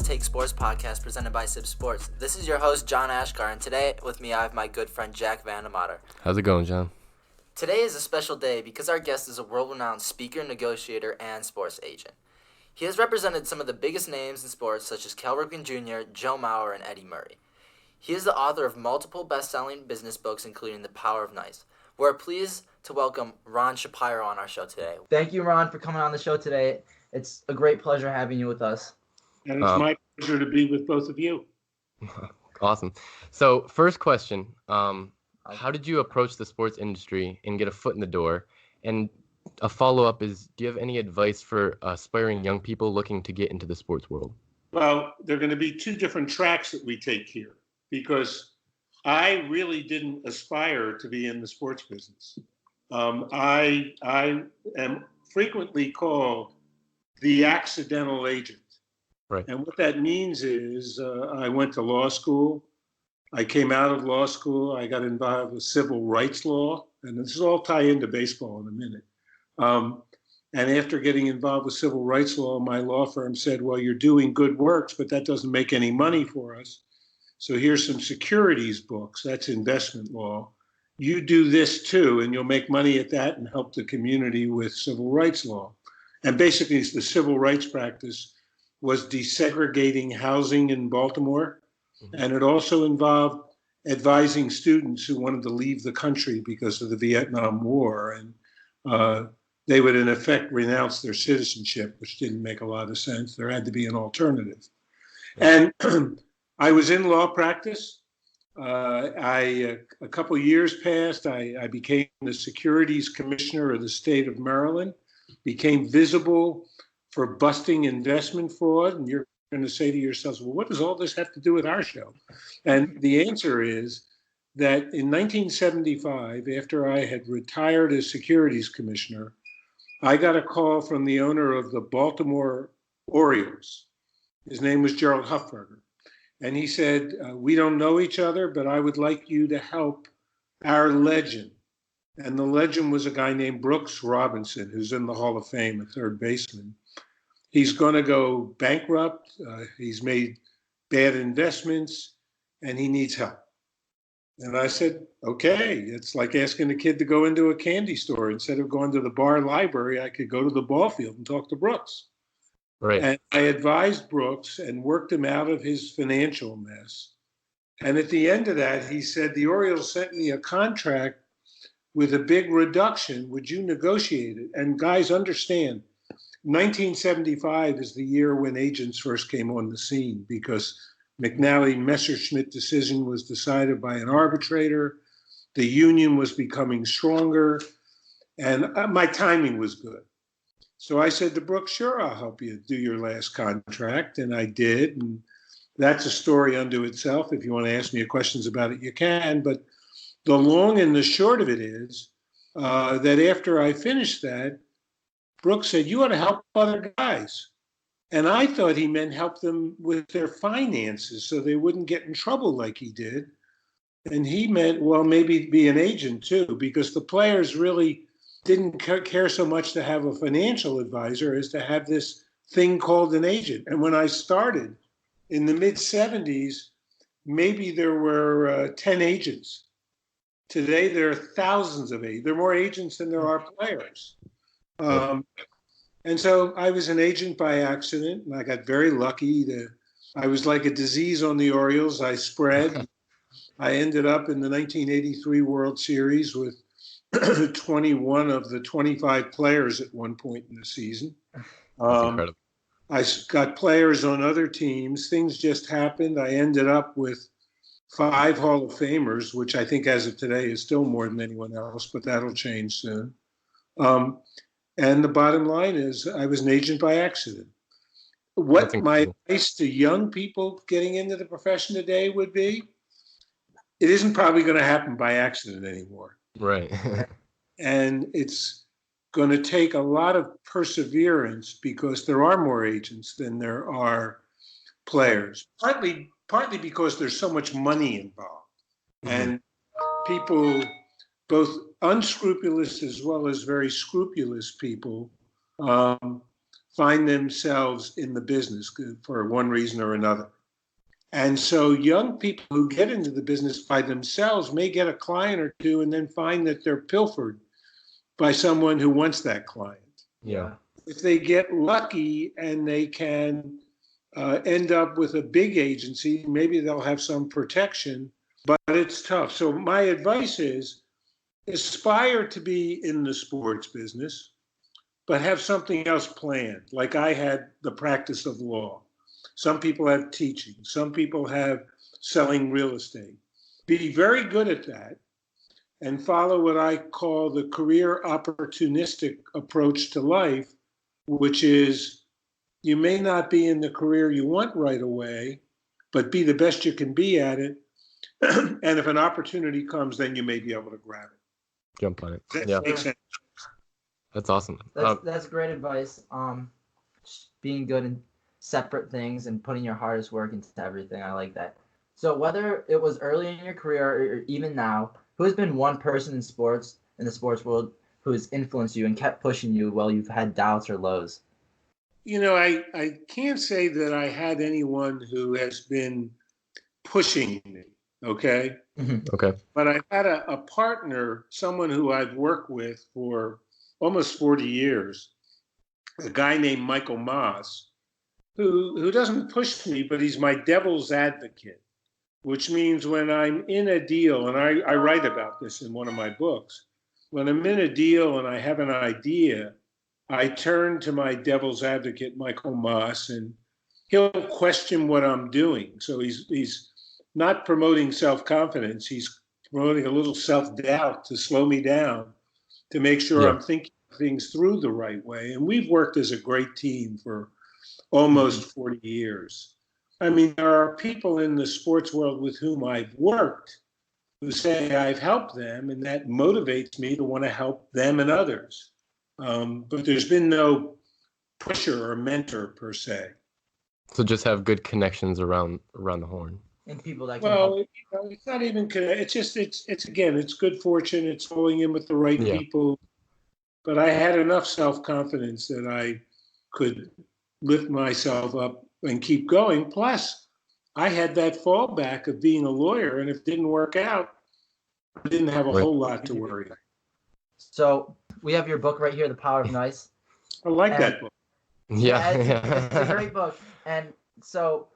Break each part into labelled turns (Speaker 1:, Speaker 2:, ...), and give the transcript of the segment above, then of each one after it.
Speaker 1: Take Sports podcast presented by CIBB Sports. This is your host, John Achkar, and today with me I have my good friend Jack Vandemotter.
Speaker 2: How's it going, John?
Speaker 1: Today is a special day because our guest is a world-renowned speaker, negotiator, and sports agent. He has represented some of the biggest names in sports such as Cal Ripken Jr., Joe Mauer, and Eddie Murray. He is the author of multiple best-selling business books, including The Power of Nice. We're pleased to welcome Ron Shapiro on our show today. Thank you, Ron, for coming on the show today. It's a great pleasure having you with us.
Speaker 3: And it's my pleasure to be with both of you.
Speaker 2: Awesome. So first question, how did you approach the sports industry and get a foot in the door? And a follow-up is, do you have any advice for aspiring young people looking to get into the sports world?
Speaker 3: Well, there are going to be two different tracks that we take here, because I really didn't aspire to be in the sports business. I am frequently called the accidental agent.
Speaker 2: Right.
Speaker 3: And what that means is I went to law school. I came out of law school. I got involved with civil rights law. And this is all tie into baseball in a minute. And after getting involved with civil rights law, my law firm said, well, you're doing good works, but that doesn't make any money for us. So here's some securities books. That's investment law. You do this too, and you'll make money at that and help the community with civil rights law. And basically, it's the civil rights practice was desegregating housing in Baltimore. And it also involved advising students who wanted to leave the country because of the Vietnam War. And they would, in effect, renounce their citizenship, which didn't make a lot of sense. There had to be an alternative. And I was in law practice. A couple of years passed. I became the securities commissioner of the state of Maryland, became visible for busting investment fraud. And you're going to say to yourselves, well, what does all this have to do with our show? And the answer is that in 1975, after I had retired as securities commissioner, I got a call from the owner of the Baltimore Orioles. His name was Gerald Huffberger. And he said, we don't know each other, but I would like you to help our legend. And the legend was a guy named Brooks Robinson, who's in the Hall of Fame, a third baseman. He's going to go bankrupt. He's made bad investments, and he needs help. And I said, okay, it's like asking a kid to go into a candy store. Instead of going to the bar library, I could go to the ball field and talk to Brooks.
Speaker 2: Right.
Speaker 3: And I advised Brooks and worked him out of his financial mess. And at the end of that, he said, the Orioles sent me a contract with a big reduction. Would you negotiate it? And guys, understand, 1975 is the year when agents first came on the scene, because McNally-Messerschmitt decision was decided by an arbitrator. The union was becoming stronger, and my timing was good. So I said to Brooks, sure, I'll help you do your last contract. And I did. And that's a story unto itself. If you want to ask me questions about it, you can. But the long and the short of it is that after I finished that, Brooks said, you ought to help other guys. And I thought he meant help them with their finances so they wouldn't get in trouble like he did. And he meant, well, maybe be an agent too, because the players really didn't care so much to have a financial advisor as to have this thing called an agent. And when I started in the mid-'70s, maybe there were 10 agents. Today, there are thousands of agents. There are more agents than there are players. And so I was an agent by accident, and I got very lucky. I was like a disease on the Orioles. I spread. I ended up in the 1983 World Series with 21 of the 25 players at one point in the season.
Speaker 2: That's incredible.
Speaker 3: I got players on other teams. Things just happened. I ended up with 5 Hall of Famers, which I think as of today is still more than anyone else, but that'll change soon. And the bottom line is I was an agent by accident. What my advice to young people getting into the profession today would be, it isn't probably going to happen by accident anymore.
Speaker 2: Right.
Speaker 3: And it's going to take a lot of perseverance because there are more agents than there are players, partly because there's so much money involved. Mm-hmm. And people, both unscrupulous as well as very scrupulous people, find themselves in the business for one reason or another. And so young people who get into the business by themselves may get a client or two and then find that they're pilfered by someone who wants that client.
Speaker 2: Yeah.
Speaker 3: If they get lucky and they can end up with a big agency, maybe they'll have some protection, but it's tough. So my advice is aspire to be in the sports business, but have something else planned. Like I had the practice of law. Some people have teaching. Some people have selling real estate. Be very good at that and follow what I call the career opportunistic approach to life, which is you may not be in the career you want right away, but be the best you can be at it. And if an opportunity comes, then you may be able to grab it.
Speaker 2: Jump on it.
Speaker 3: That
Speaker 2: Yeah.
Speaker 3: makes sense.
Speaker 2: That's awesome.
Speaker 1: That's great advice. Just being good in separate things and putting your hardest work into everything. I like that. So whether it was early in your career or even now, who has been one person in the sports world, who has influenced you and kept pushing you while you've had doubts or lows?
Speaker 3: You know, I can't say that I had anyone who has been pushing me, okay?
Speaker 2: Okay.
Speaker 3: But I've had a partner, someone who I've worked with for almost 40 years, a guy named Michael Moss, who doesn't push me, but he's my devil's advocate, which means when I'm in a deal, and I write about this in one of my books, when I'm in a deal and I have an idea, I turn to my devil's advocate, Michael Moss, and he'll question what I'm doing. So he's not promoting self-confidence. He's promoting a little self-doubt to slow me down, to make sure I'm thinking things through the right way. And we've worked as a great team for almost 40 years. I mean, there are people in the sports world with whom I've worked who say I've helped them, and that motivates me to want to help them and others. But there's been no pusher or mentor per se.
Speaker 2: So just have good connections around the horn.
Speaker 1: And people that can help.
Speaker 3: It's not even it's just it's good fortune. It's falling in with the right people. But I had enough self-confidence that I could lift myself up and keep going. Plus, I had that fallback of being a lawyer, and if it didn't work out, I didn't have a whole lot to worry about.
Speaker 1: So we have your book right here, The Power of Nice.
Speaker 3: I like that book.
Speaker 2: Yeah.
Speaker 1: It's a great book. And so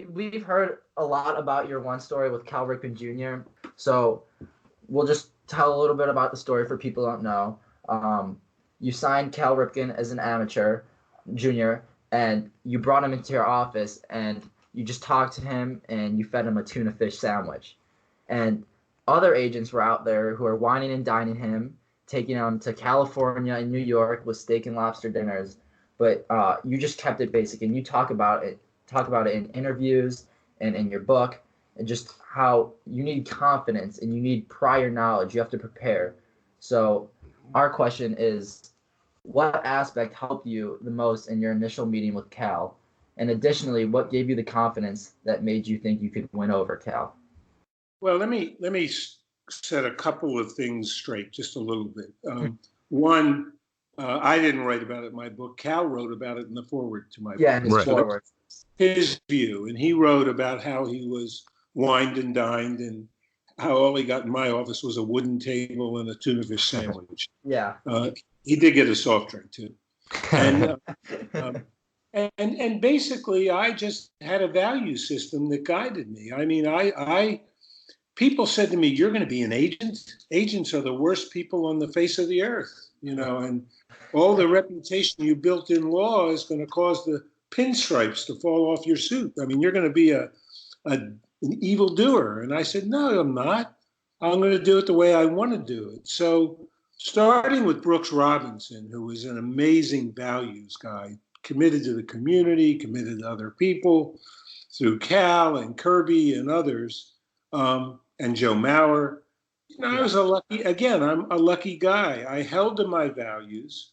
Speaker 1: we've heard a lot about your one story with Cal Ripken Jr. So we'll just tell a little bit about the story for people who don't know. You signed Cal Ripken as an amateur junior, and you brought him into your office, and you just talked to him, and you fed him a tuna fish sandwich. And other agents were out there who are wining and dining him, taking him to California and New York with steak and lobster dinners. But you just kept it basic, and you talk about it in interviews and in your book, and just how you need confidence and you need prior knowledge. You have to prepare. So our question is, what aspect helped you the most in your initial meeting with Cal? And additionally, what gave you the confidence that made you think you could win over Cal?
Speaker 3: Well, let me set a couple of things straight, just a little bit. One, I didn't write about it in my book. Cal wrote about it in the foreword to my book.
Speaker 1: Yeah, in his foreword.
Speaker 3: His view, and he wrote about how he was wined and dined, and how all he got in my office was a wooden table and a tuna fish sandwich.
Speaker 1: Yeah.
Speaker 3: He did get a soft drink too, and basically, I just had a value system that guided me. I mean, people said to me, "You're going to be an agent. Agents are the worst people on the face of the earth, you know, and all the reputation you built in law is going to cause the pinstripes to fall off your suit. I mean, you're going to be an evildoer." And I said, "No, I'm not. I'm going to do it the way I want to do it." So starting with Brooks Robinson, who was an amazing values guy, committed to the community, committed to other people, through Cal and Kirby and others, and Joe Mauer. You know, I was I'm a lucky guy. I held to my values.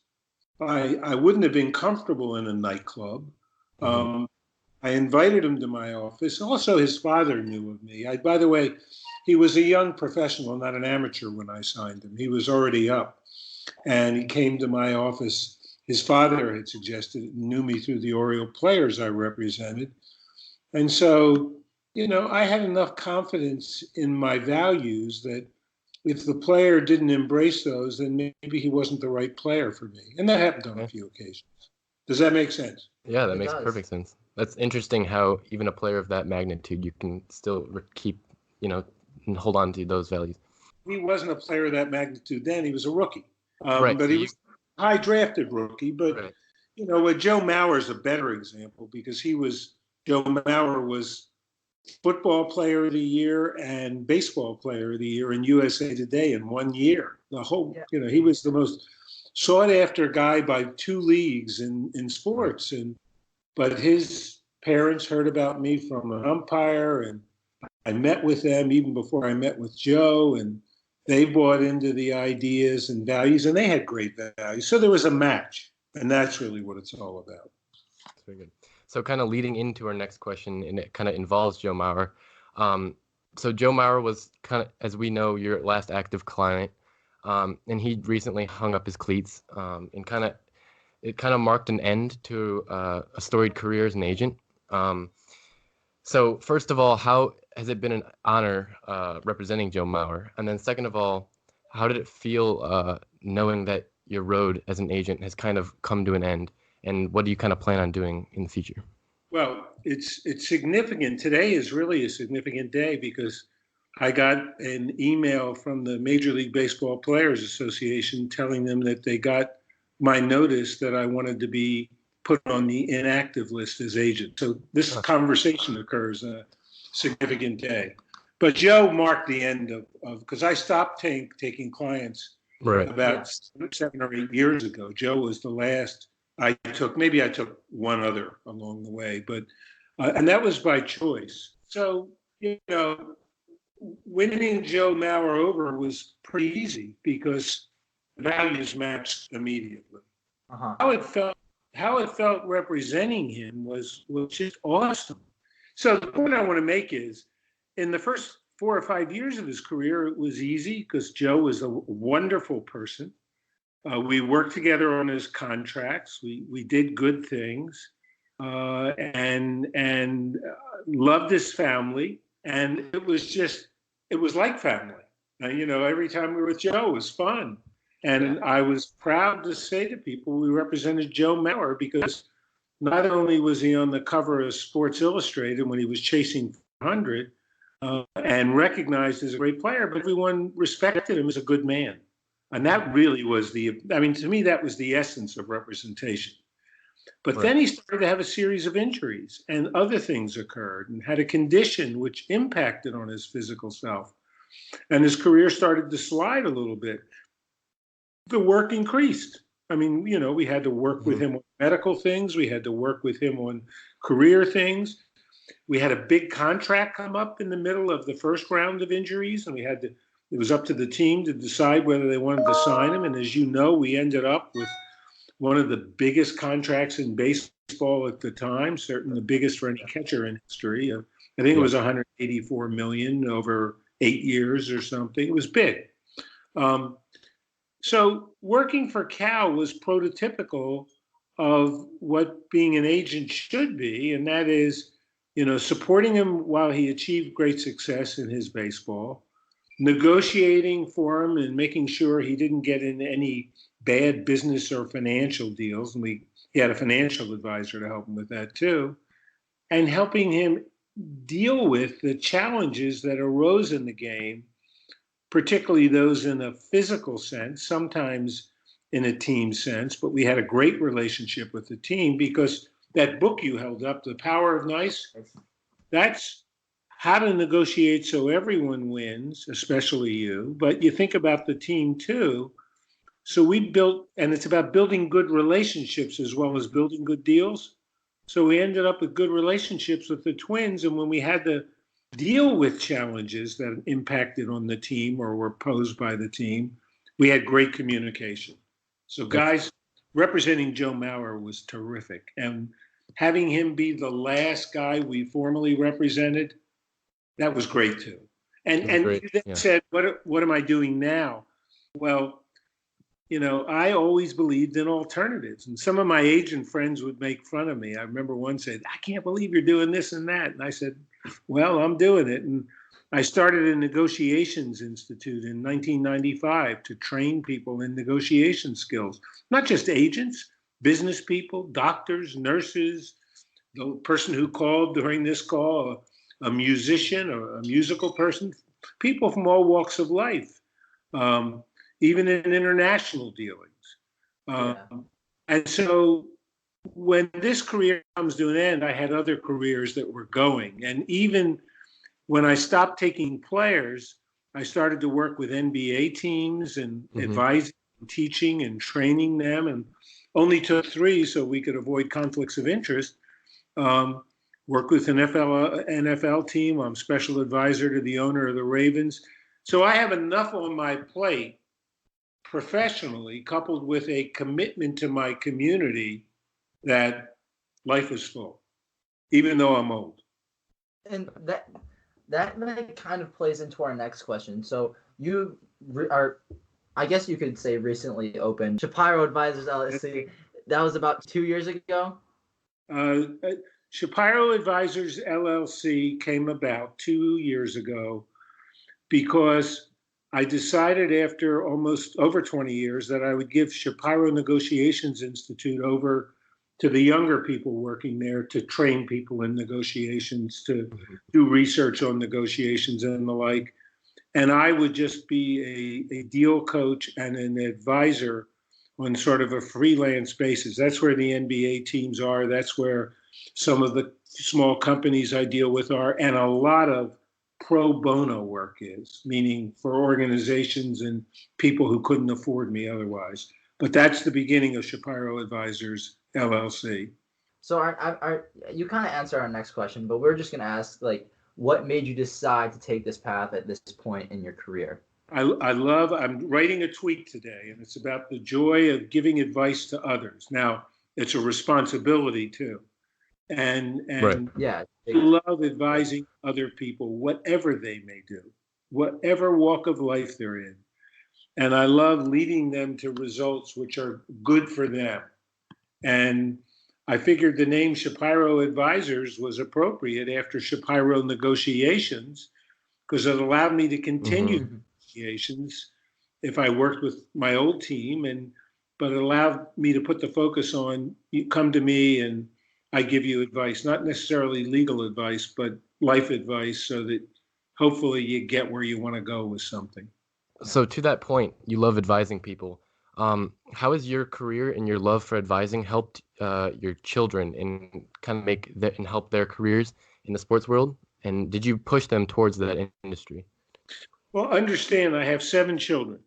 Speaker 3: I wouldn't have been comfortable in a nightclub. I invited him to my office. Also, his father knew of me. By the way, he was a young professional, not an amateur when I signed him. He was already up. And he came to my office. his father had suggested, knew me through the Oriole players I represented. And so, I had enough confidence in my values that if the player didn't embrace those, then maybe he wasn't the right player for me. And that happened on a few occasions. Does that make sense?
Speaker 2: Yeah, that makes perfect sense. That's interesting how even a player of that magnitude, you can still keep, and hold on to those values.
Speaker 3: He wasn't a player of that magnitude then. He was a rookie.
Speaker 2: Right.
Speaker 3: But he was a high drafted rookie. But, Joe Mauer is a better example because Joe Mauer was football player of the year and baseball player of the year in USA Today in 1 year. He was the most sought after guy by 2 leagues in sports. But his parents heard about me from an umpire, and I met with them even before I met with Joe, and they bought into the ideas and values, and they had great values. So there was a match, and that's really what it's all about.
Speaker 2: That's very good. So kind of leading into our next question, and it kind of involves Joe Mauer. So Joe Mauer was kind of, as we know, your last active client, and he recently hung up his cleats, and it kind of marked an end to a storied career as an agent. So first of all, how has it been an honor representing Joe Mauer? And then second of all, how did it feel knowing that your road as an agent has kind of come to an end? And what do you kind of plan on doing in the future?
Speaker 3: Well, it's significant. Today is really a significant day because I got an email from the Major League Baseball Players Association telling them that they got my notice that I wanted to be put on the inactive list as agent. So this conversation occurs on a significant day. But Joe marked the end of because I stopped taking clients about 7 or 8 years ago. Joe was the last I took. Maybe I took one other along the way, but and that was by choice. So, winning Joe Mauer over was pretty easy because values matched immediately. How it felt representing him was just awesome. So the point I want to make is, in the first 4 or 5 years of his career, it was easy because Joe was a wonderful person. We worked together on his contracts. We did good things, and loved his family. And it was like family. Every time we were with Joe, it was fun. And I was proud to say to people we represented Joe Mauer because not only was he on the cover of Sports Illustrated when he was chasing 400 and recognized as a great player, but everyone respected him as a good man. And that really was to me, that was the essence of representation. But then he started to have a series of injuries and other things occurred and had a condition which impacted on his physical self. And his career started to slide a little bit. The work increased. We had to work with him on medical things. We had to work with him on career things. We had a big contract come up in the middle of the first round of injuries, and it was up to the team to decide whether they wanted to sign him. And as you know, we ended up with one of the biggest contracts in baseball at the time, certainly the biggest for any catcher in history. I think it was $184 million over 8 years or something. It was big. So working for Cal was prototypical of what being an agent should be, and that is, supporting him while he achieved great success in his baseball, negotiating for him and making sure he didn't get in any bad business or financial deals. And he had a financial advisor to help him with that too, and helping him deal with the challenges that arose in the game, particularly those in a physical sense, sometimes in a team sense. But we had a great relationship with the team because that book you held up, The Power of Nice, that's how to negotiate so everyone wins, especially you. But you think about the team too. So we built, and it's about building good relationships as well as building good deals. So we ended up with good relationships with the Twins. And when we had to deal with challenges that impacted on the team or were posed by the team, we had great communication. So guys, representing Joe Mauer was terrific. And having him be the last guy we formally represented, that was great too. And you then said, what am I doing now? Well, I always believed in alternatives. And some of my agent friends would make fun of me. I remember one said, I can't believe you're doing this and that. And I said, well, I'm doing it. And I started a negotiations institute in 1995 to train people in negotiation skills, not just agents, business people, doctors, nurses, the person who called during this call, a musician or a musical person, people from all walks of life. Even in international dealings.
Speaker 1: Yeah.
Speaker 3: And so when this career comes to an end, I had other careers that were going. And even when I stopped taking players, I started to work with NBA teams and advising, and teaching and training them, and only took 3 so we could avoid conflicts of interest. Worked with an NFL team. I'm special advisor to the owner of the Ravens. So I have enough on my plate professionally, coupled with a commitment to my community, that life is full, even though I'm old.
Speaker 1: And that kind of plays into our next question. So you are, I guess you could say, recently opened Shapiro Advisors LLC. That was about 2 years ago.
Speaker 3: Shapiro Advisors LLC came about 2 years ago because I decided after almost over 20 years that I would give Shapiro Negotiations Institute over to the younger people working there to train people in negotiations, to do research on negotiations and the like. And I would just be a deal coach and an advisor on sort of a freelance basis. That's where the NBA teams are. That's where some of the small companies I deal with are, and a lot of pro bono work is, meaning for organizations and people who couldn't afford me otherwise. But that's the beginning of Shapiro Advisors LLC.
Speaker 1: So you kind of answered our next question, but we're just going to ask, like, what made you decide to take this path at this point in your career?
Speaker 3: I'm writing a tweet today, and it's about the joy of giving advice to others. Now, it's a responsibility too. And
Speaker 2: Right.
Speaker 1: Yeah,
Speaker 3: I love advising other people, whatever they may do, whatever walk of life they're in. And I love leading them to results which are good for them. And I figured the name Shapiro Advisors was appropriate after Shapiro Negotiations, because it allowed me to continue negotiations if I worked with my old team, but it allowed me to put the focus on, you come to me and I give you advice, not necessarily legal advice, but life advice, so that hopefully you get where you want to go with something.
Speaker 2: So to that point, you love advising people. How has your career and your love for advising helped your children and kind of and help their careers in the sports world? And did you push them towards that industry?
Speaker 3: Well, understand I have 7 children,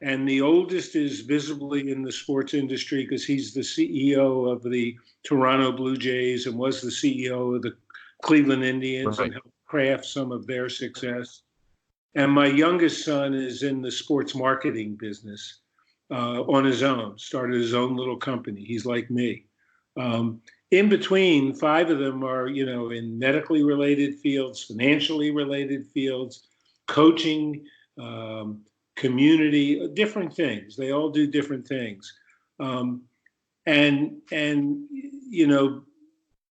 Speaker 3: and the oldest is visibly in the sports industry because he's the CEO of the Toronto Blue Jays and was the CEO of the Cleveland Indians,
Speaker 2: Right.
Speaker 3: and helped craft some of their success. And my youngest son is in the sports marketing business on his own, started his own little company. He's like me. In between, 5 of them are, in medically related fields, financially related fields, coaching, community, different things. They all do different things. And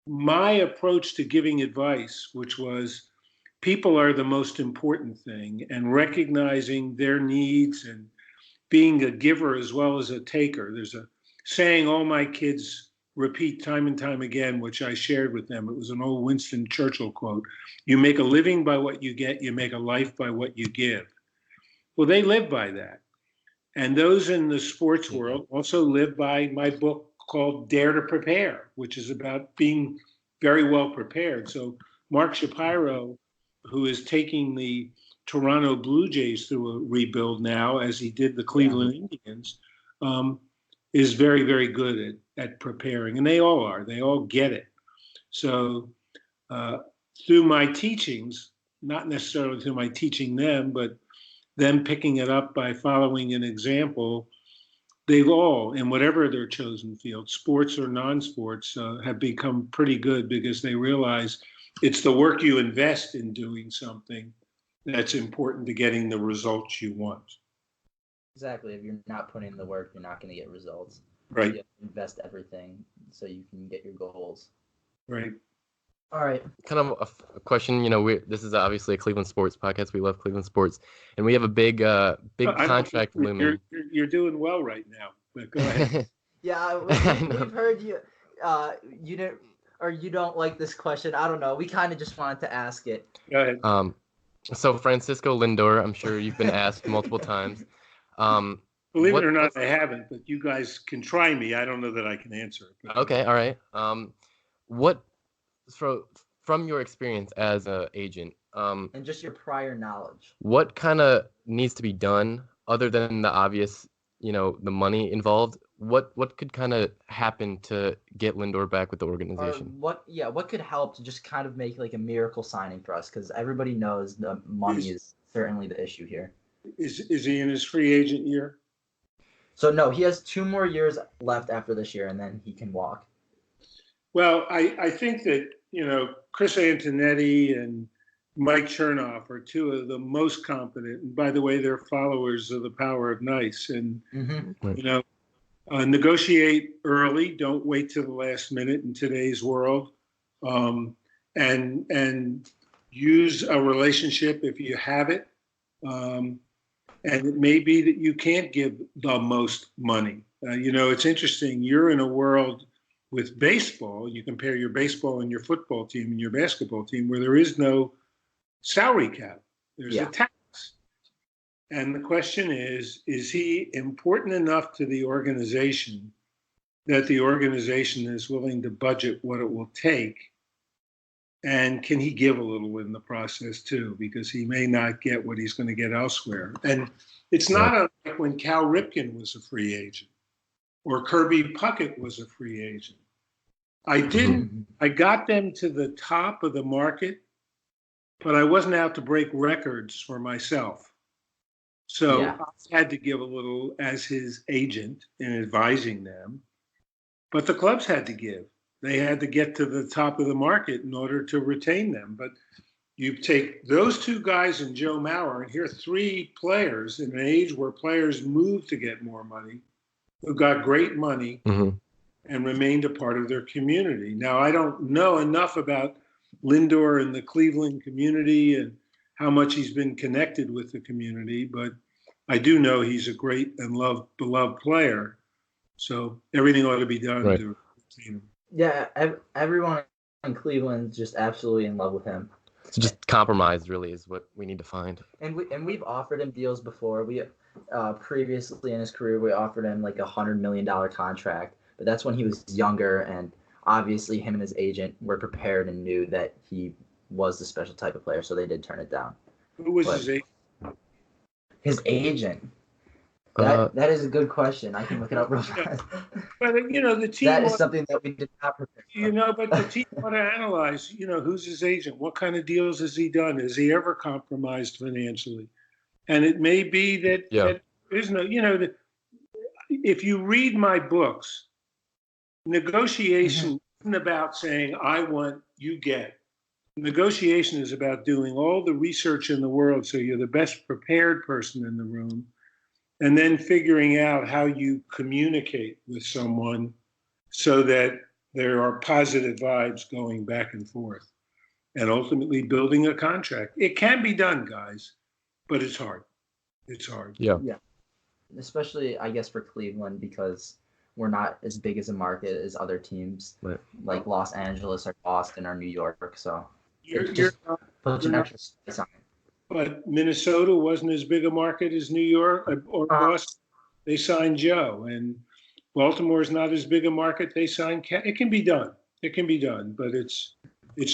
Speaker 3: my approach to giving advice, which was people are the most important thing, and recognizing their needs and being a giver as well as a taker. There's a saying all my kids repeat time and time again, which I shared with them. It was an old Winston Churchill quote. You make a living by what you get, you make a life by what you give. Well, they live by that. And those in the sports world also live by my book called Dare to Prepare, which is about being very well prepared. So Mark Shapiro, who is taking the Toronto Blue Jays through a rebuild now, as he did the Cleveland Indians, is very, very good at preparing. And they all are. They all get it. So through my teachings, not necessarily through my teaching them, but them picking it up by following an example, they've all, in whatever their chosen field, sports or non-sports, have become pretty good because they realize it's the work you invest in doing something that's important to getting the results you want.
Speaker 1: Exactly. If you're not putting in the work, you're not going to get results.
Speaker 3: Right.
Speaker 1: You have to invest everything so you can get your goals.
Speaker 3: Right.
Speaker 1: All right.
Speaker 2: Kind of a question, this is obviously a Cleveland sports podcast. We love Cleveland sports, and we have a big contract looming.
Speaker 3: You're doing well right now. But go ahead.
Speaker 1: Yeah, we've heard you. You didn't, or you don't like this question. I don't know. We kind of just wanted to ask it.
Speaker 3: Go ahead.
Speaker 2: So Francisco Lindor, I'm sure you've been asked multiple times.
Speaker 3: Believe it or not, I haven't, but you guys can try me. I don't know that I can answer it. But
Speaker 2: okay, all right. From your experience as an agent,
Speaker 1: and just your prior knowledge,
Speaker 2: what kind of needs to be done other than the obvious, the money involved? What could kind of happen to get Lindor back with the organization?
Speaker 1: Or what could help to just kind of make like a miracle signing for us? Because everybody knows the money is certainly the issue here.
Speaker 3: Is he in his free agent year?
Speaker 1: So no, he has 2 more years left after this year, and then he can walk.
Speaker 3: Well, I think that, Chris Antonetti and Mike Chernoff are 2 of the most competent. And by the way, they're followers of the power of nice. And, negotiate early. Don't wait till the last minute in today's world. And use a relationship if you have it. And it may be that you can't give the most money. It's interesting. You're in a world with baseball. You compare your baseball and your football team and your basketball team where there is no salary cap. There's a tax. And the question is he important enough to the organization that the organization is willing to budget what it will take? And can he give a little in the process too? Because he may not get what he's going to get elsewhere. And it's not unlike when Cal Ripken was a free agent or Kirby Puckett was a free agent. I got them to the top of the market, but I wasn't out to break records for myself. So I had to give a little as his agent in advising them, but the clubs had to give. They had to get to the top of the market in order to retain them. But you take those 2 guys and Joe Mauer, and here are 3 players in an age where players move to get more money, who got great money and remained a part of their community. Now, I don't know enough about Lindor and the Cleveland community and how much he's been connected with the community, but I do know he's a great and beloved player. So everything ought to be done to retain him.
Speaker 1: Yeah, everyone in Cleveland is just absolutely in love with him.
Speaker 2: So just compromise really is what we need to find.
Speaker 1: And we've offered him deals before. We previously in his career we offered him like $100 million contract, but that's when he was younger, and obviously him and his agent were prepared and knew that he was the special type of player, so they did turn it down.
Speaker 3: Who was his agent?
Speaker 1: His agent. That is a good question. I can look it up real fast.
Speaker 3: But the team.
Speaker 1: That is something that we did not prepare for.
Speaker 3: But the team ought to analyze. Who's his agent? What kind of deals has he done? Has he ever compromised financially? And it may be that there's no. If you read my books, negotiation isn't about saying I want, you get. Negotiation is about doing all the research in the world so you're the best prepared person in the room, and then figuring out how you communicate with someone so that there are positive vibes going back and forth, and ultimately building a contract. It can be done, guys, but it's hard. It's hard.
Speaker 2: Yeah.
Speaker 1: Especially, I guess, for Cleveland, because we're not as big as a market as other teams like Los Angeles or Boston or New York. So puts an extra space on it.
Speaker 3: But Minnesota wasn't as big a market as New York or Boston. They signed Joe, and Baltimore is not as big a market. They signed. It can be done. It can be done, but it's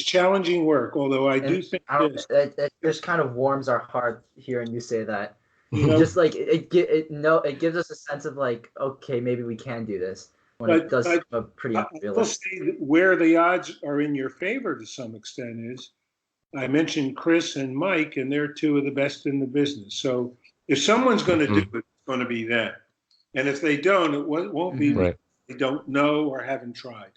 Speaker 3: challenging work. Although I do think
Speaker 1: it just kind of warms our heart hearing you say that. Just like it gives us a sense of like, okay, maybe we can do this. When it does seem pretty unrealistic.
Speaker 3: I'll say where the odds are in your favor to some extent is, I mentioned Chris and Mike, and they're 2 of the best in the business. So if someone's going to do it, it's going to be them. And if they don't, it won't be they don't know or haven't tried.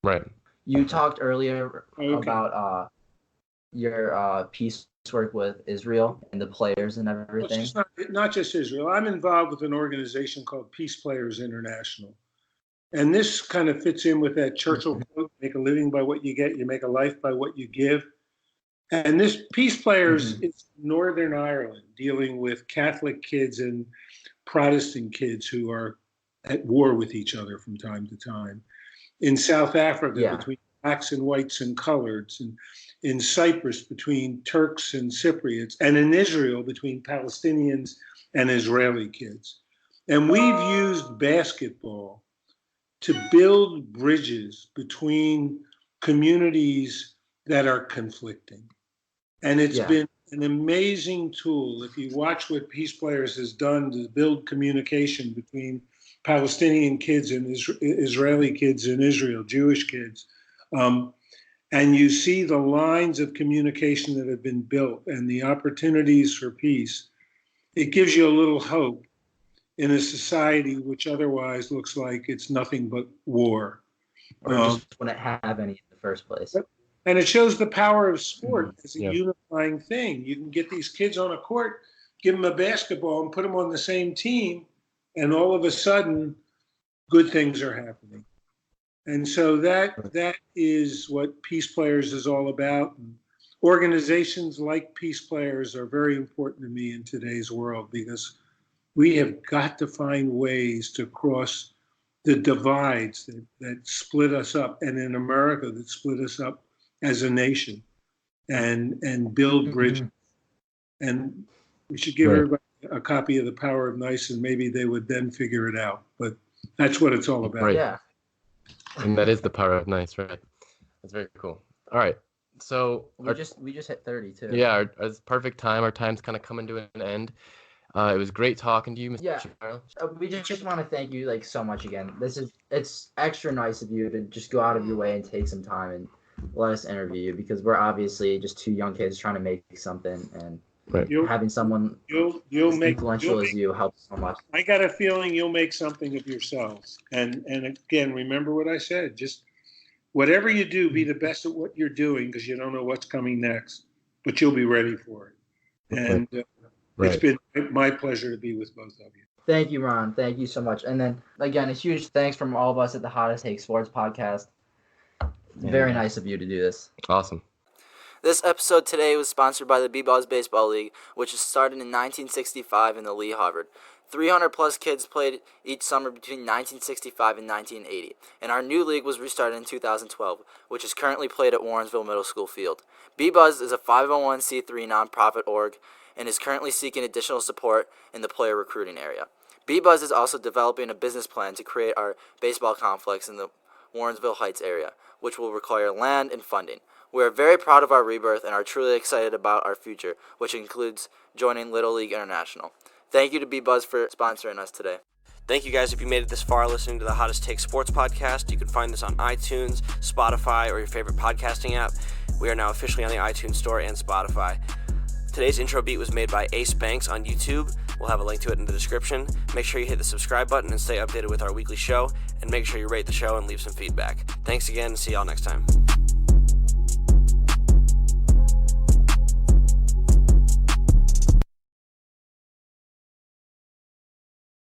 Speaker 2: Right.
Speaker 1: You talked earlier about your piece work with Israel and the players and
Speaker 3: Well, it's
Speaker 1: everything?
Speaker 3: just not just Israel. I'm involved with an organization called Peace Players International. And this kind of fits in with that Churchill quote, make a living by what you get, you make a life by what you give. And this Peace Players is Northern Ireland, dealing with Catholic kids and Protestant kids who are at war with each other from time to time. In South Africa, between blacks and whites and coloreds, and in Cyprus, between Turks and Cypriots, and in Israel, between Palestinians and Israeli kids. And we've used basketball to build bridges between communities that are conflicting. And it's been an amazing tool. If you watch what Peace Players has done to build communication between Palestinian kids and Israeli kids in Israel, Jewish kids, and you see the lines of communication that have been built and the opportunities for peace, it gives you a little hope in a society which otherwise looks like it's nothing but war.
Speaker 1: Or just wouldn't have any in the first place.
Speaker 3: And it shows the power of sport as a unifying thing. You can get these kids on a court, give them a basketball and put them on the same team, and all of a sudden, good things are happening. And so that is what Peace Players is all about. And organizations like Peace Players are very important to me in today's world, because we have got to find ways to cross the divides that split us up, and in America that split us up as a nation, and build bridges. And we should give everybody a copy of The Power of Nice, and maybe they would then figure it out. But that's what it's all about.
Speaker 2: Right.
Speaker 1: Yeah.
Speaker 2: And that is the power of nice, right? That's very cool. All right. So
Speaker 1: we just hit 30 too.
Speaker 2: Yeah, it's perfect time. Our time's kind of coming to an end. It was great talking to you, Mr. Shapiro.
Speaker 1: We just want to thank you so much again. It's extra nice of you to just go out of your way and take some time and let us interview you, because we're obviously just two young kids trying to make something, and having someone influential as you helps so much.
Speaker 3: I got a feeling you'll make something of yourselves. And again, remember what I said. Just whatever you do, be the best at what you're doing, because you don't know what's coming next, but you'll be ready for it. And it's been my pleasure to be with both of you.
Speaker 1: Thank you, Ron. Thank you so much. And then, again, a huge thanks from all of us at the Hottest Take Sports podcast. Very nice of you to do this.
Speaker 2: Awesome.
Speaker 1: This episode today was sponsored by the B-Balls Baseball League, which was started in 1965 in the Lee Harvard. 300-plus kids played each summer between 1965 and 1980, and our new league was restarted in 2012, which is currently played at Warrensville Middle School Field. B-Buzz is a 501c3 nonprofit org and is currently seeking additional support in the player recruiting area. B-Buzz is also developing a business plan to create our baseball complex in the Warrensville Heights area, which will require land and funding. We are very proud of our rebirth and are truly excited about our future, which includes joining Little League International. Thank you to B-Buzz for sponsoring us today.
Speaker 4: Thank you guys if you made it this far listening to the Hottest Take Sports podcast. You can find this on iTunes, Spotify, or your favorite podcasting app. We are now officially on the iTunes Store and Spotify. Today's intro beat was made by Ace Banks on YouTube. We'll have a link to it in the description. Make sure you hit the subscribe button and stay updated with our weekly show, and make sure you rate the show and leave some feedback. Thanks again, and see y'all next time.